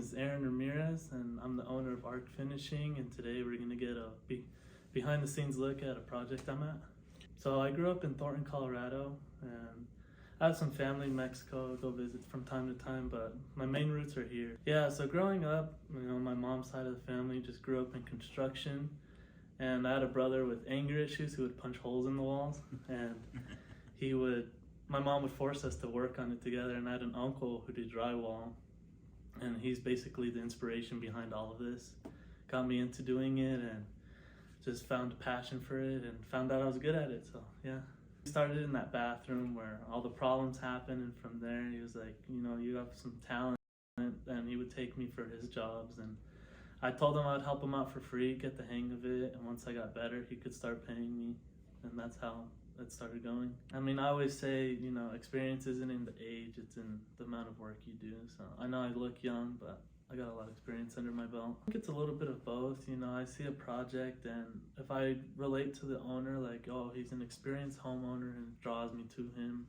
Is Aaron Ramirez, and I'm the owner of ARK Finishing, and today we're going to get a behind the scenes look at a project I'm at. So I grew up in Thornton, Colorado, and I have some family in Mexico. I go visit from time to time, but my main roots are here. Yeah, so growing up, my mom's side of the family just grew up in construction, and I had a brother with anger issues who would punch holes in the walls, and my mom would force us to work on it together, and I had an uncle who did drywall, and he's basically the inspiration behind all of this. Got me into doing it and just found a passion for it and found out I was good at it, so yeah. We started in that bathroom where all the problems happened, and from there he was like, you have some talent, and he would take me for his jobs, and I told him I'd help him out for free, get the hang of it, and once I got better he could start paying me, and that's how it started going. I always say, experience isn't in the age, it's in the amount of work you do. So I know I look young, but I got a lot of experience under my belt. I think it's a little bit of both. I see a project, and if I relate to the owner, like, oh, he's an experienced homeowner, and it draws me to him.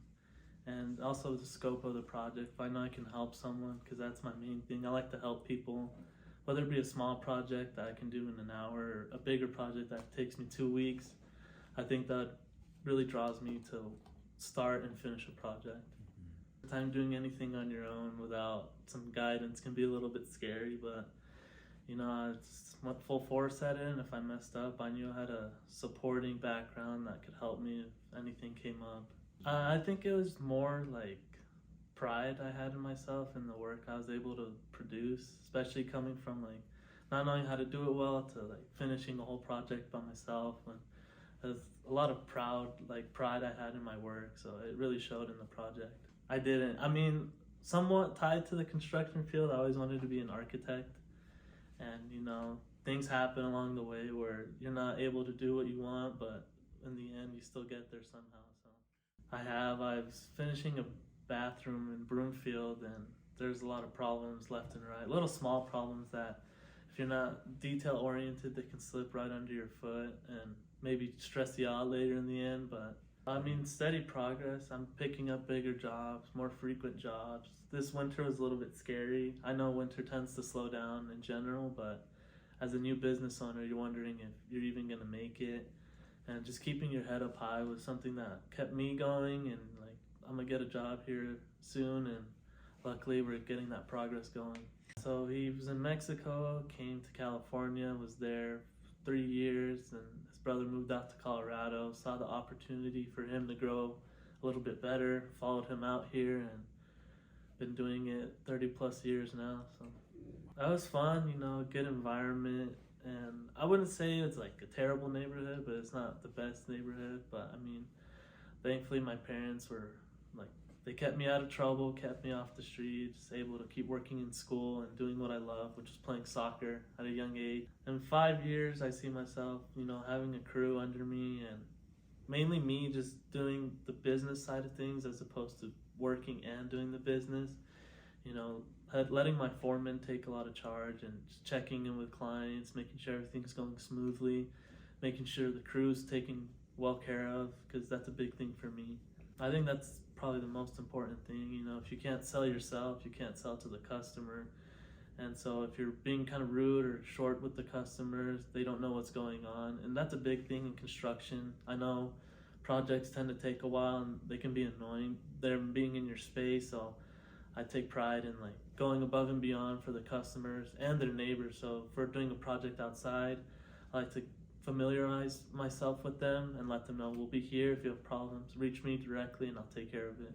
And also the scope of the project, if I know I can help someone, because that's my main thing. I like to help people, whether it be a small project that I can do in an hour, or a bigger project that takes me 2 weeks. I think that really draws me to start and finish a project. The time doing anything on your own without some guidance can be a little bit scary, but I just went full force at it, and if I messed up, I knew I had a supporting background that could help me if anything came up. I think it was more like pride I had in myself and the work I was able to produce, especially coming from not knowing how to do it well to finishing a whole project by myself. And there's a lot of pride I had in my work, so it really showed in the project. I didn't. Somewhat tied to the construction field, I always wanted to be an architect, and things happen along the way where you're not able to do what you want, but in the end you still get there somehow. So I was finishing a bathroom in Broomfield, and there's a lot of problems left and right, little small problems that if you're not detail oriented, they can slip right under your foot and maybe stress you out later in the end. But steady progress. I'm picking up bigger jobs, more frequent jobs. This winter was a little bit scary. I know winter tends to slow down in general, but as a new business owner, you're wondering if you're even gonna make it. And just keeping your head up high was something that kept me going, and I'm gonna get a job here soon, and luckily we're getting that progress going. So he was in Mexico, came to California, was there 3 years, and his brother moved out to Colorado, saw the opportunity for him to grow a little bit better, followed him out here, and been doing it 30 plus years now. So that was fun, good environment, and I wouldn't say it's a terrible neighborhood, but it's not the best neighborhood. But thankfully my parents were they kept me out of trouble, kept me off the streets, able to keep working in school and doing what I love, which was playing soccer at a young age. In 5 years, I see myself, having a crew under me, and mainly me just doing the business side of things as opposed to working and doing the business. Letting my foreman take a lot of charge and just checking in with clients, making sure everything's going smoothly, making sure the crew's taken well care of, because that's a big thing for me. I think that's probably the most important thing. If you can't sell yourself, you can't sell to the customer. And so if you're being kind of rude or short with the customers, they don't know what's going on. And that's a big thing in construction. I know projects tend to take a while and they can be annoying. They're being in your space, so I take pride in going above and beyond for the customers and their neighbors. So if we're doing a project outside, I like to familiarize myself with them and let them know we'll be here. If you have problems, reach me directly and I'll take care of it.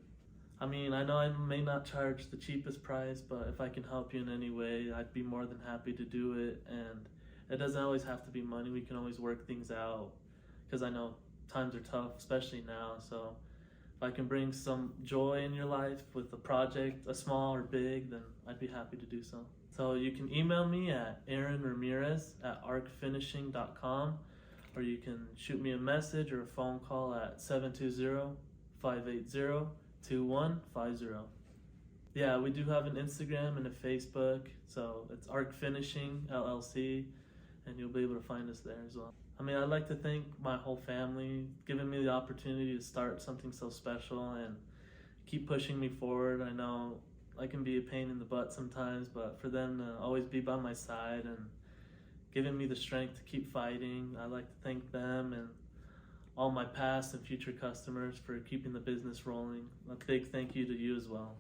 I know I may not charge the cheapest price, but if I can help you in any way, I'd be more than happy to do it. And it doesn't always have to be money. We can always work things out, because I know times are tough, especially now. So if I can bring some joy in your life with a project, a small or big, then I'd be happy to do so. So you can email me at aaronramirez@arkfinishing.com, or you can shoot me a message or a phone call at 720-580-2150. Yeah, we do have an Instagram and a Facebook, so it's ARK Finishing LLC, and you'll be able to find us there as well. I'd like to thank my whole family, giving me the opportunity to start something so special and keep pushing me forward. I know I can be a pain in the butt sometimes, but for them to always be by my side and giving me the strength to keep fighting, I'd like to thank them and all my past and future customers for keeping the business rolling. A big thank you to you as well.